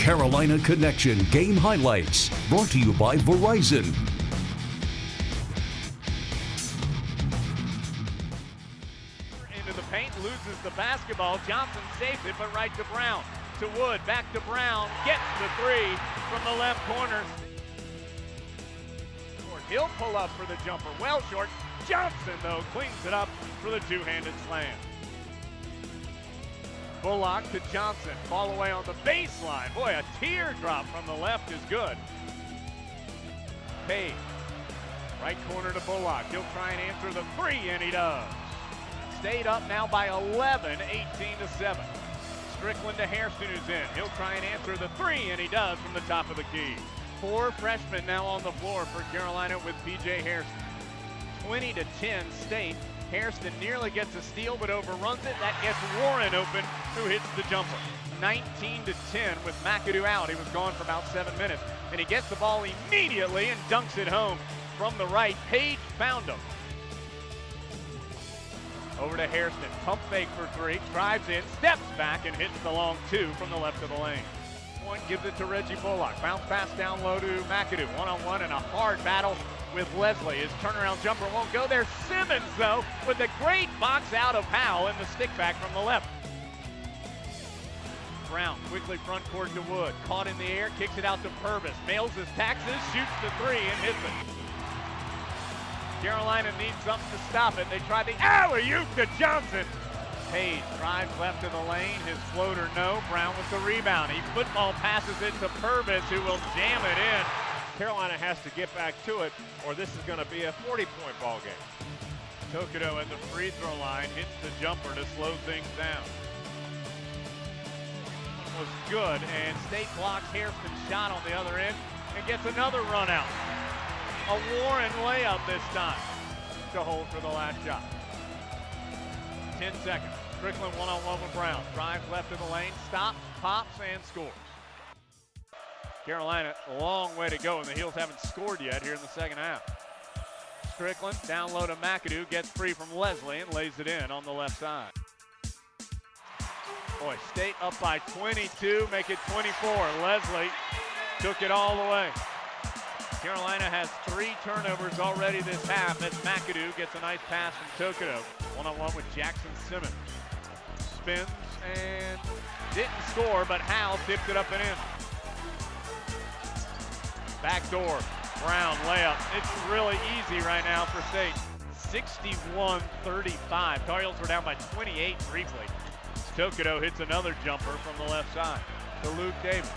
Carolina Connection game highlights, brought to you by Verizon. Into the paint, loses the basketball. Johnson saves it, but right to Brown. To Wood, back to Brown, gets the three from the left corner. He'll pull up for the jumper, well short. Johnson, though, cleans it up for the two-handed slam. Bullock to Johnson, ball away on the baseline. Boy, a teardrop from the left is good. Page, right corner to Bullock. He'll try and answer the three, and he does. Stayed up now by 11, 18-7. Strickland to Hairston, who's in. He'll try and answer the three, and he does from the top of the key. 4 freshmen now on the floor for Carolina with P.J. Hairston. 20-10 State. Hairston nearly gets a steal, but overruns it. That gets Warren open, who hits the jumper. 19-10 with McAdoo out. He was gone for about 7 minutes, and he gets the ball immediately and dunks it home from the right. Page found him. Over to Hairston, pump fake for three, drives in, steps back, and hits the long two from the left of the lane. Point gives it to Reggie Bullock. Bounce pass down low to McAdoo. One-on-one and a hard battle with Leslie. His turnaround jumper won't go there. Simmons, though, with a great box out of Powell and the stick back from the left. Brown quickly front court to Wood. Caught in the air, kicks it out to Purvis. Nails his taxes, shoots the three, and hits it. Carolina needs something to stop it. They try the alley-oop to Johnson. Page drives left of the lane. His floater, no. Brown with the rebound. He football passes it to Purvis, who will jam it in. Carolina has to get back to it, or this is going to be a 40-point ball game. Tokido at the free throw line hits the jumper to slow things down. Was good, and State blocks Hairston's shot on the other end and gets another run out. A Warren layup this time to hold for the last shot. 10 seconds. Strickland one-on-one with Brown. Drives left of the lane, stops, pops, and scores. Carolina, a long way to go, and the Heels haven't scored yet here in the second half. Strickland down low to McAdoo, gets free from Leslie and lays it in on the left side. Boy, State up by 22, make it 24. Leslie took it all the way. Carolina has 3 turnovers already this half as McAdoo gets a nice pass from Tokido. One-on-one with Jackson Simmons. Spins and didn't score, but Howell tipped it up and in. Backdoor, Brown layup. It's really easy right now for State. 61-35. Tar Heels were down by 28 briefly. Tokido hits another jumper from the left side to Luke Davis.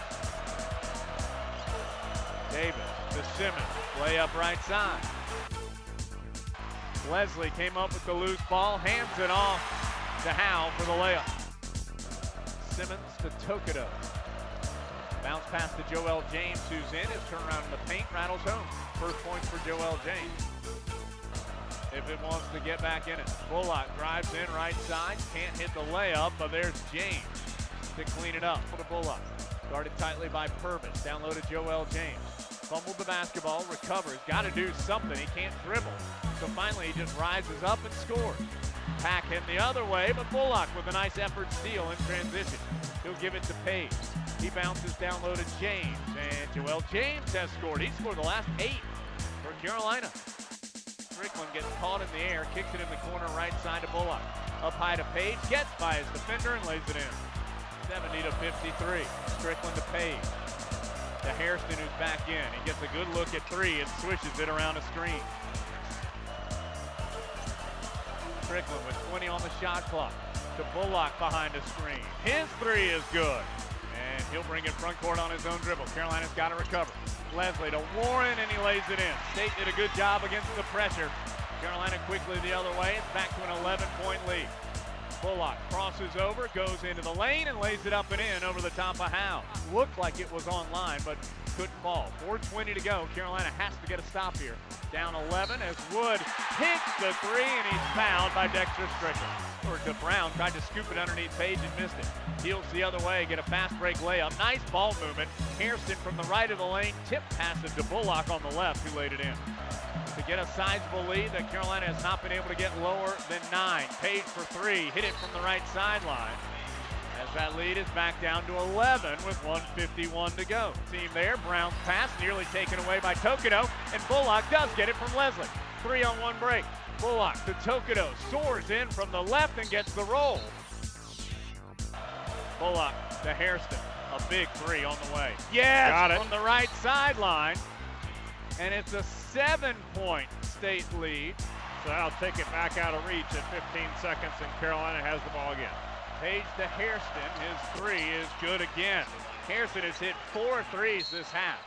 Davis to Simmons, layup right side. Leslie came up with the loose ball, hands it off to Howell for the layup. Simmons to Tokido. Bounce pass to Joel James, who's in. His turnaround in the paint rattles home. First points for Joel James. If it wants to get back in it. Bullock drives in right side, can't hit the layup, but there's James to clean it up for the Bullock. Guarded tightly by Purvis, down low to Joel James. Fumbled the basketball, recovers, got to do something, he can't dribble. So finally he just rises up and scores. Pack him the other way, but Bullock with a nice effort steal in transition. He'll give it to Page. He bounces down low to James, and Joel James has scored. He's scored the last 8 for Carolina. Strickland gets caught in the air, kicks it in the corner right side to Bullock. Up high to Page, gets by his defender and lays it in. 70-53. Strickland to Page. To Hairston, who's back in. He gets a good look at three and swishes it around a screen. Strickland with 20 on the shot clock. To Bullock behind a screen. His three is good. And he'll bring it front court on his own dribble. Carolina's got to recover. Leslie to Warren, and he lays it in. State did a good job against the pressure. Carolina quickly the other way. It's back to an 11-point lead. Bullock crosses over, goes into the lane, and lays it up and in over the top of Howe. Looked like it was on line, but couldn't fall. 4:20 to go. Carolina has to get a stop here. Down 11 as Wood hits the three, and he's fouled by Dexter Strickland. Or to Brown, tried to scoop it underneath Page and missed it. Heels the other way, get a fast break layup. Nice ball movement. Hairston from the right of the lane, tip pass it to Bullock on the left, who laid it in. To get a sizable lead that Carolina has not been able to get lower than 9. Page for three, hit it from the right sideline. As That lead is back down to 11 with 1:51 to go. Team there, Brown's pass nearly taken away by Tokido, and Bullock does get it from Leslie. 3-on-1 break. Bullock to Tokido, soars in from the left and gets the roll. Bullock to Hairston, a big three on the way. Yes, Got it. from the right sideline, and it's a 7-point state lead. So that'll take it back out of reach at 15 seconds, and Carolina has the ball again. Page to Hairston, his three is good again. Hairston has hit 4 threes this half.